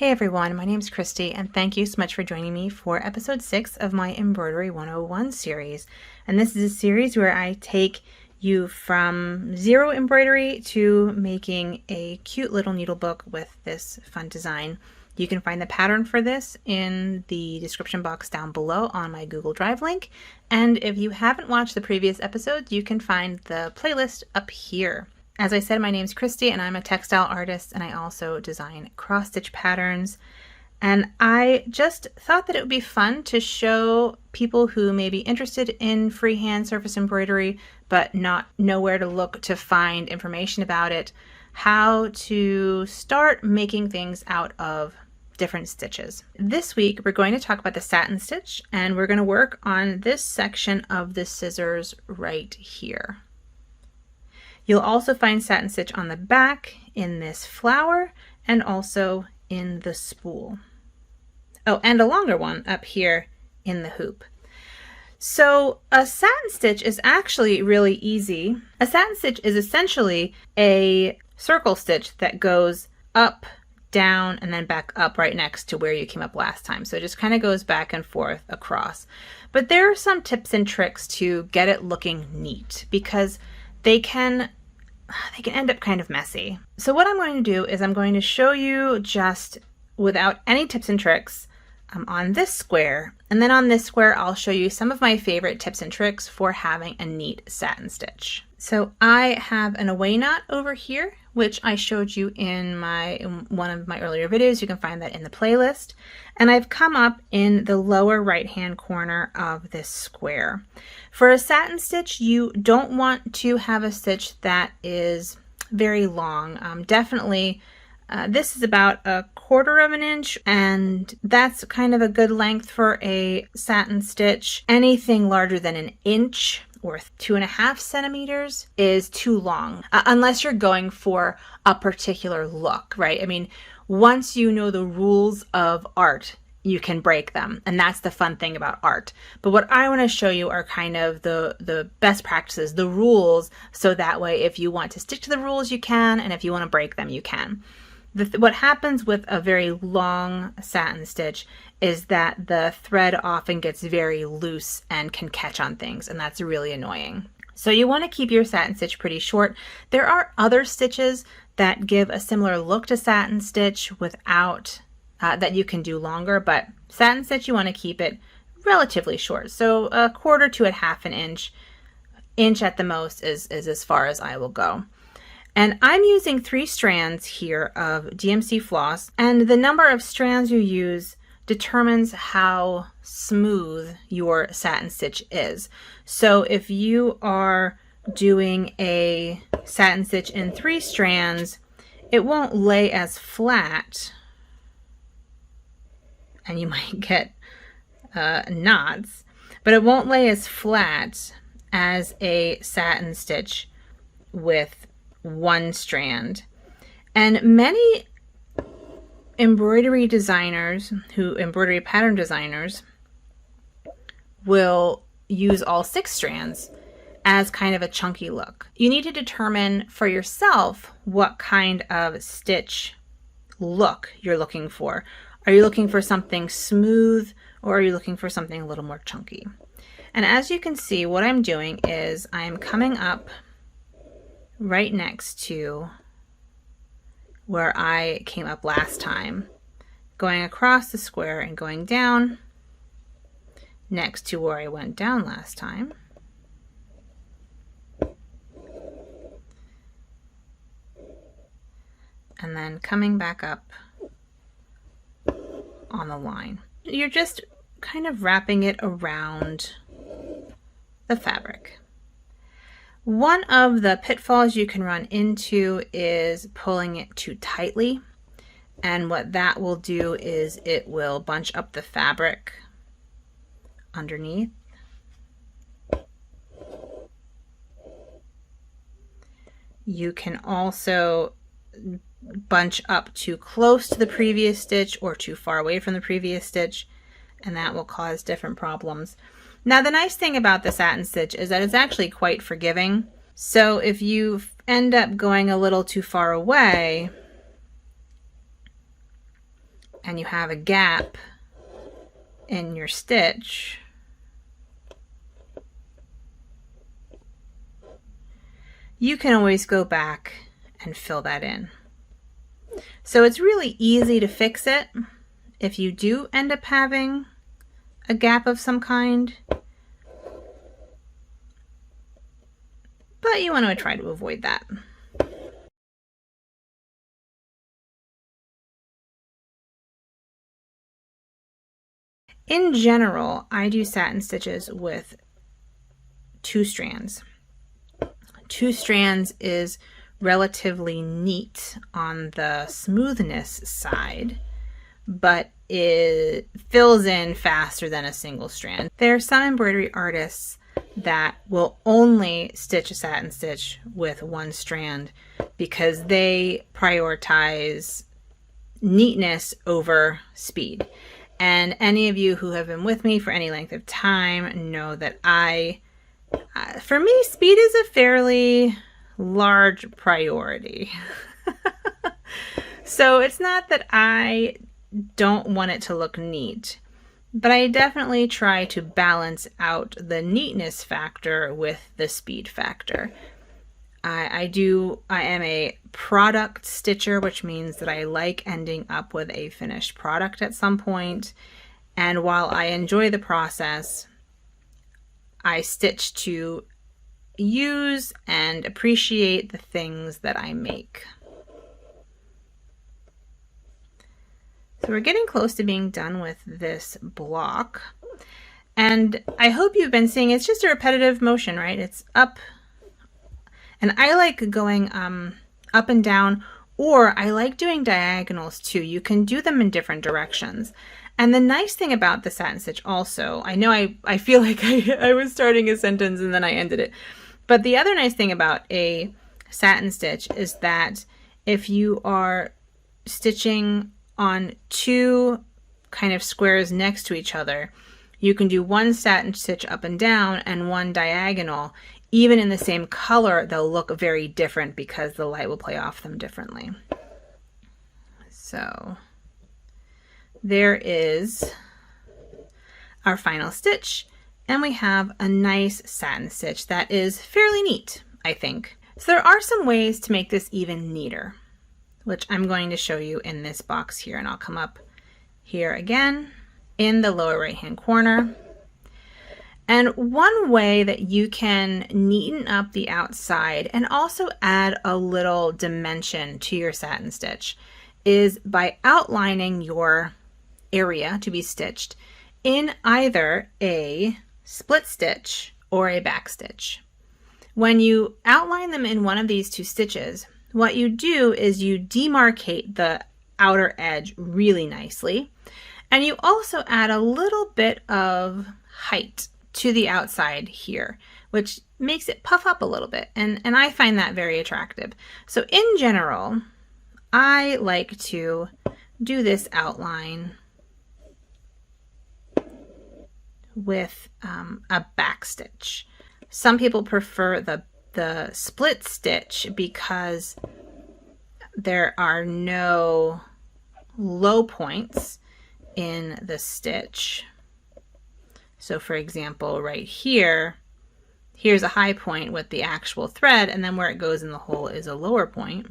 Hey everyone, my name is Christy and thank you so much for joining me for episode 6 of my Embroidery 101 series. And this is a series where I take you from zero embroidery to making a cute little needle book with this fun design. You can find the pattern for this in the description box down below on my Google Drive link. And if you haven't watched the previous episodes, you can find the playlist up here. As I said, my name's Christy and I'm a textile artist and I also design cross-stitch patterns. And I just thought that it would be fun to show people who may be interested in freehand surface embroidery but not know where to look to find information about it, how to start making things out of different stitches. This week we're going to talk about the satin stitch and we're going to work on this section of the scissors right here. You'll also find satin stitch on the back in this flower and also in the spool. Oh, and a longer one up here in the hoop. So a satin stitch is actually really easy. A satin stitch is essentially a circle stitch that goes up, down, and then back up right next to where you came up last time. So it just kind of goes back and forth across. But there are some tips and tricks to get it looking neat because they can end up kind of messy. So what I'm going to do is I'm going to show you just without any tips and tricks on this square. And then on this square, I'll show you some of my favorite tips and tricks for having a neat satin stitch. So I have an away knot over here, which I showed you in one of my earlier videos. You can find that in the playlist. And I've come up in the lower right-hand corner of this square. For a satin stitch, you don't want to have a stitch that is very long. Definitely, this is about 1/4 of an inch, and that's kind of a good length for a satin stitch. Anything larger than an inch or 2.5 centimeters is too long, unless you're going for a particular look, right? I mean, once you know the rules of art, you can break them, and that's the fun thing about art. But what I want to show you are kind of the best practices, the rules, so that way if you want to stick to the rules, you can, and if you want to break them, you can. What happens with a very long satin stitch is that the thread often gets very loose and can catch on things, and that's really annoying. So you want to keep your satin stitch pretty short. There are other stitches that give a similar look to satin stitch without that you can do longer, but satin stitch you want to keep it relatively short. So 1/4 to 1/2 an inch. Inch at the most is as far as I will go. And I'm using 3 strands here of DMC floss, and the number of strands you use determines how smooth your satin stitch is. So if you are doing a satin stitch in 3 strands, it won't lay as flat, and you might get knots, but it won't lay as flat as a satin stitch with 1 strand. And many embroidery pattern designers will use all 6 strands as kind of a chunky look. You need to determine for yourself what kind of stitch look you're looking for. Are you looking for something smooth or are you looking for something a little more chunky? And as you can see, what I'm doing is I'm coming up right next to where I came up last time, going across the square and going down next to where I went down last time. And then coming back up on the line. You're just kind of wrapping it around the fabric. One of the pitfalls you can run into is pulling it too tightly, and what that will do is it will bunch up the fabric underneath. You can also bunch up too close to the previous stitch or too far away from the previous stitch, and that will cause different problems. Now the nice thing about the satin stitch is that it's actually quite forgiving. So if you end up going a little too far away, and you have a gap in your stitch, you can always go back and fill that in. So it's really easy to fix it if you do end up having a gap of some kind, but you want to try to avoid that. In general, I do satin stitches with 2 strands. 2 strands is relatively neat on the smoothness side, but it fills in faster than a single strand. There are some embroidery artists that will only stitch a satin stitch with 1 strand because they prioritize neatness over speed. And any of you who have been with me for any length of time know that for me, speed is a fairly large priority. So it's not that I don't want it to look neat, but I definitely try to balance out the neatness factor with the speed factor. I am a product stitcher, which means that I like ending up with a finished product at some point. And while I enjoy the process, I stitch to use and appreciate the things that I make. So we're getting close to being done with this block. And I hope you've been seeing it's just a repetitive motion, right? It's up. And I like going up and down, or I like doing diagonals too. You can do them in different directions. And the nice thing about the satin stitch also, I know I feel like I was starting a sentence and then I ended it. But the other nice thing about a satin stitch is that if you are stitching on 2 kind of squares next to each other, you can do 1 satin stitch up and down and 1 diagonal. Even in the same color, they'll look very different because the light will play off them differently. So there is our final stitch, and we have a nice satin stitch that is fairly neat, I think. So there are some ways to make this even neater, which I'm going to show you in this box here, and I'll come up here again in the lower right hand corner. And one way that you can neaten up the outside and also add a little dimension to your satin stitch is by outlining your area to be stitched in either a split stitch or a back stitch. When you outline them in one of these 2 stitches, what you do is you demarcate the outer edge really nicely, and you also add a little bit of height to the outside here, which makes it puff up a little bit, and I find that very attractive. So in general, I like to do this outline with a back stitch. Some people prefer the split stitch because there are no low points in the stitch. So for example, right here, here's a high point with the actual thread, and then where it goes in the hole is a lower point.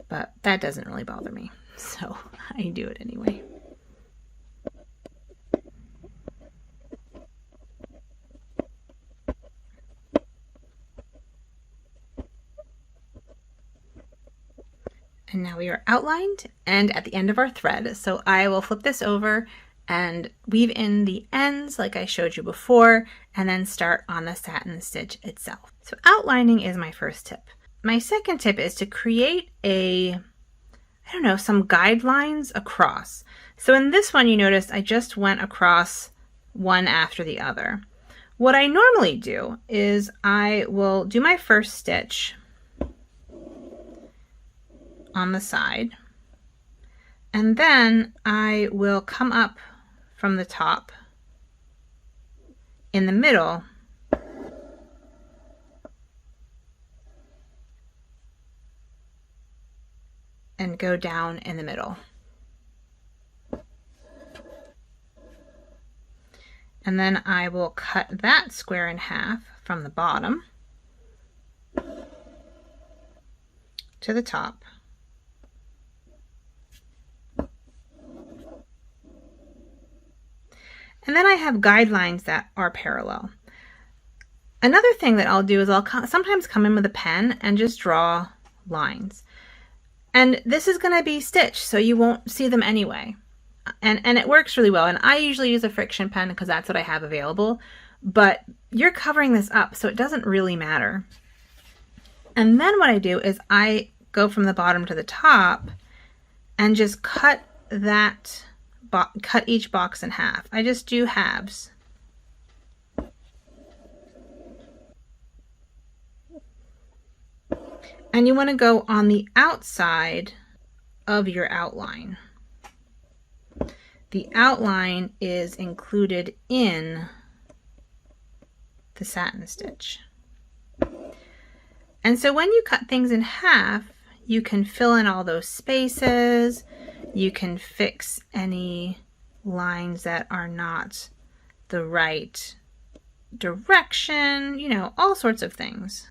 But that doesn't really bother me, so I do it anyway. And now we are outlined and at the end of our thread. So I will flip this over and weave in the ends like I showed you before, and then start on the satin stitch itself. So outlining is my first tip. My second tip is to create some guidelines across. So in this one, you notice I just went across one after the other. What I normally do is I will do my first stitch on the side, and then I will come up from the top in the middle and go down in the middle. And then I will cut that square in half from the bottom to the top. And then I have guidelines that are parallel. Another thing that I'll do is I'll sometimes come in with a pen and just draw lines. And this is going to be stitched, so you won't see them anyway. And it works really well. And I usually use a friction pen because that's what I have available. But you're covering this up, so it doesn't really matter. And then what I do is I go from the bottom to the top and just cut each box in half. I just do halves. And you want to go on the outside of your outline. The outline is included in the satin stitch. And so when you cut things in half, you can fill in all those spaces. You can fix any lines that are not the right direction, you know, all sorts of things.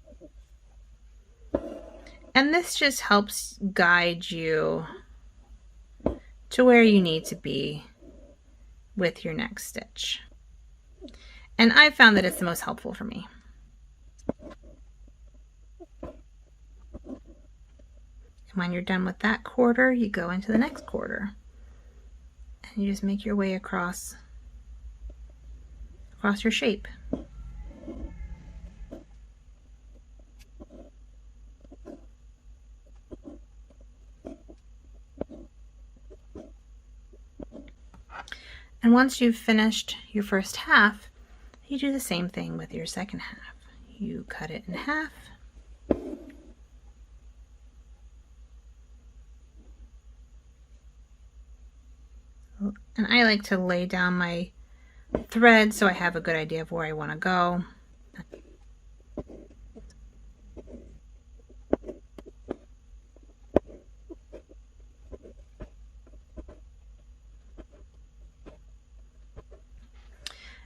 And this just helps guide you to where you need to be with your next stitch. And I've found that it's the most helpful for me. And when you're done with that quarter, you go into the next quarter. And you just make your way across your shape. And once you've finished your first half, you do the same thing with your second half. You cut it in half. And I like to lay down my thread so I have a good idea of where I want to go.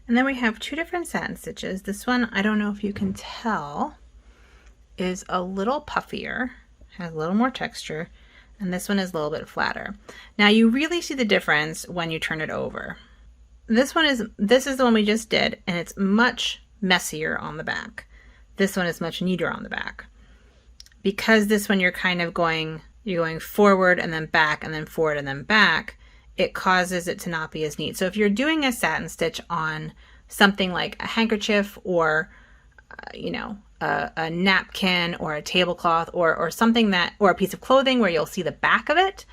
And then we have two different satin stitches. This one, I don't know if you can tell, is a little puffier, has a little more texture, and this one is a little bit flatter. Now you really see the difference when you turn it over. This is the one we just did, and it's much messier on the back. This one is much neater on the back. Because this one you're kind of going forward and then back and then forward and then back, it causes it to not be as neat. So if you're doing a satin stitch on something like a handkerchief or, you know, a napkin or a tablecloth or something that, or a piece of clothing where you'll see the back of it,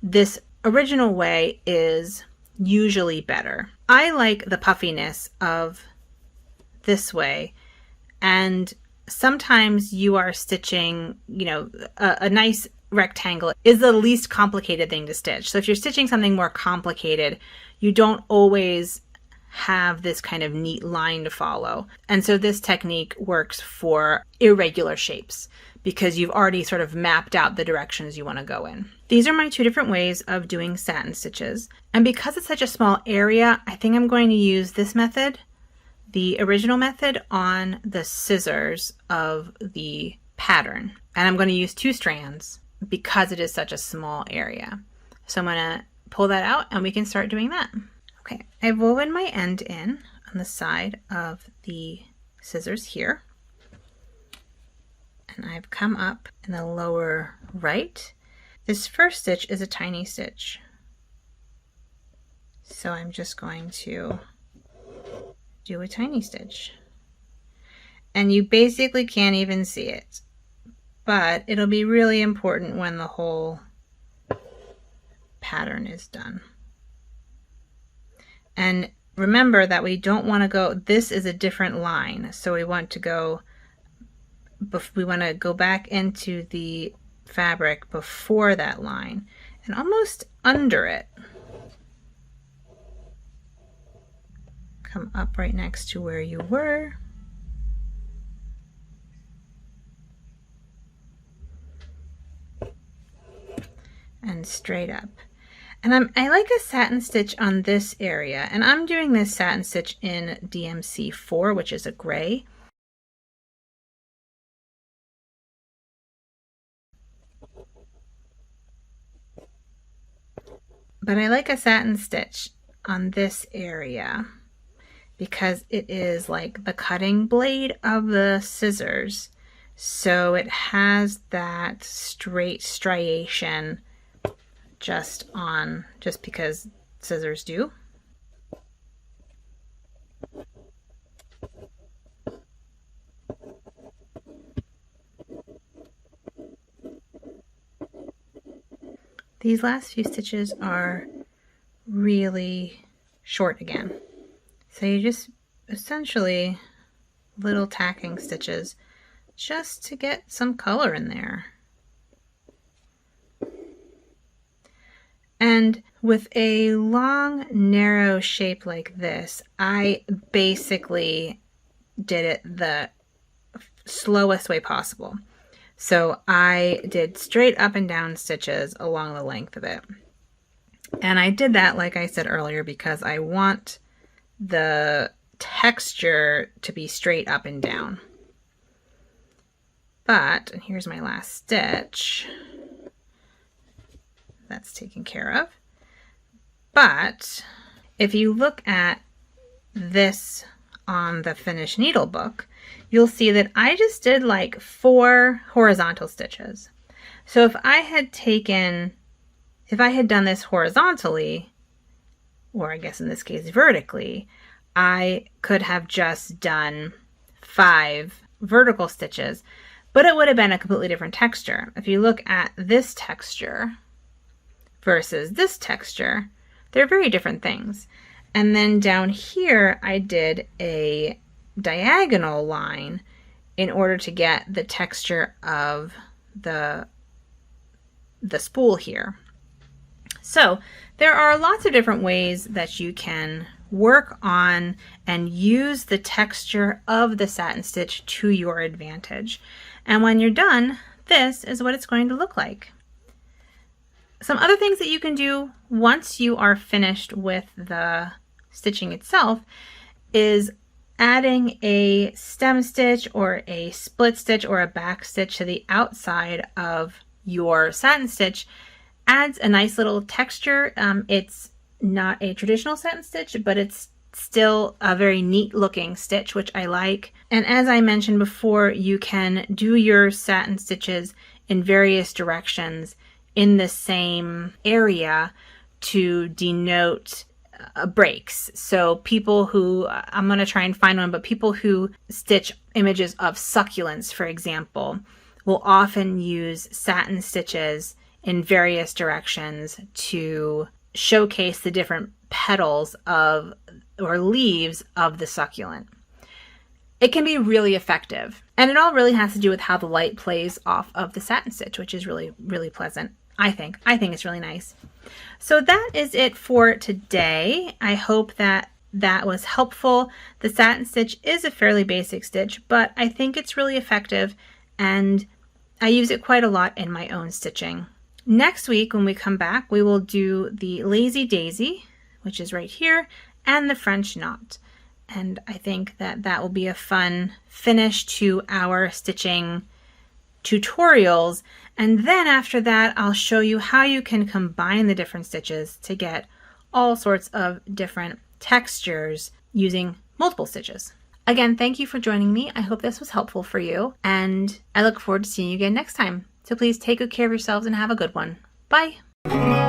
this original way is usually better. I like the puffiness of this way, and sometimes you are stitching, you know, a nice rectangle is the least complicated thing to stitch. So if you're stitching something more complicated, you don't always have this kind of neat line to follow. And so this technique works for irregular shapes because you've already sort of mapped out the directions you want to go in. These are my two different ways of doing satin stitches. And because it's such a small area, I think I'm going to use this method, the original method, on the scissors of the pattern. And I'm going to use 2 strands because it is such a small area. So I'm going to pull that out and we can start doing that. Okay, I've woven my end in on the side of the scissors here. And I've come up in the lower right. This first stitch is a tiny stitch. So I'm just going to do a tiny stitch. And you basically can't even see it. But it'll be really important when the whole pattern is done. And remember that we don't want to go, this is a different line. So we want to go back into the fabric before that line and almost under it. Come up right next to where you were. and straight up. And I like a satin stitch on this area, and I'm doing this satin stitch in DMC4, which is a gray. But I like a satin stitch on this area because it is like the cutting blade of the scissors. So it has that straight striation just because scissors do. These last few stitches are really short again. So you just essentially little tacking stitches just to get some color in there. And with a long, narrow shape like this, I basically did it the slowest way possible. So I did straight up and down stitches along the length of it. And I did that, like I said earlier, because I want the texture to be straight up and down. But, and here's my last stitch. That's taken care of. But if you look at this on the finished needle book, you'll see that I just did like 4 horizontal stitches. So if I had done this horizontally, or I guess in this case vertically, I could have just done 5 vertical stitches, but it would have been a completely different texture. If you look at this texture versus this texture, they're very different things. And then down here, I did a diagonal line in order to get the texture of the spool here. So there are lots of different ways that you can work on and use the texture of the satin stitch to your advantage. And when you're done, this is what it's going to look like. Some other things that you can do once you are finished with the stitching itself is adding a stem stitch or a split stitch or a back stitch to the outside of your satin stitch adds a nice little texture. It's not a traditional satin stitch, but it's still a very neat looking stitch, which I like. And as I mentioned before, you can do your satin stitches in various directions in the same area to denote breaks. So people who, I'm going to try and find one, but people who stitch images of succulents, for example, will often use satin stitches in various directions to showcase the different petals of or leaves of the succulent. It can be really effective, and it all really has to do with how the light plays off of the satin stitch, which is really, really pleasant. I think it's really nice. So that is it for today. I hope that was helpful. The satin stitch is a fairly basic stitch, but I think it's really effective, and I use it quite a lot in my own stitching. Next week, when we come back, we will do the Lazy Daisy, which is right here, and the French knot. And I think that will be a fun finish to our stitching tutorials. And then after that, I'll show you how you can combine the different stitches to get all sorts of different textures using multiple stitches. Again, thank you for joining me. I hope this was helpful for you, and I look forward to seeing you again next time. So please take good care of yourselves and have a good one. Bye.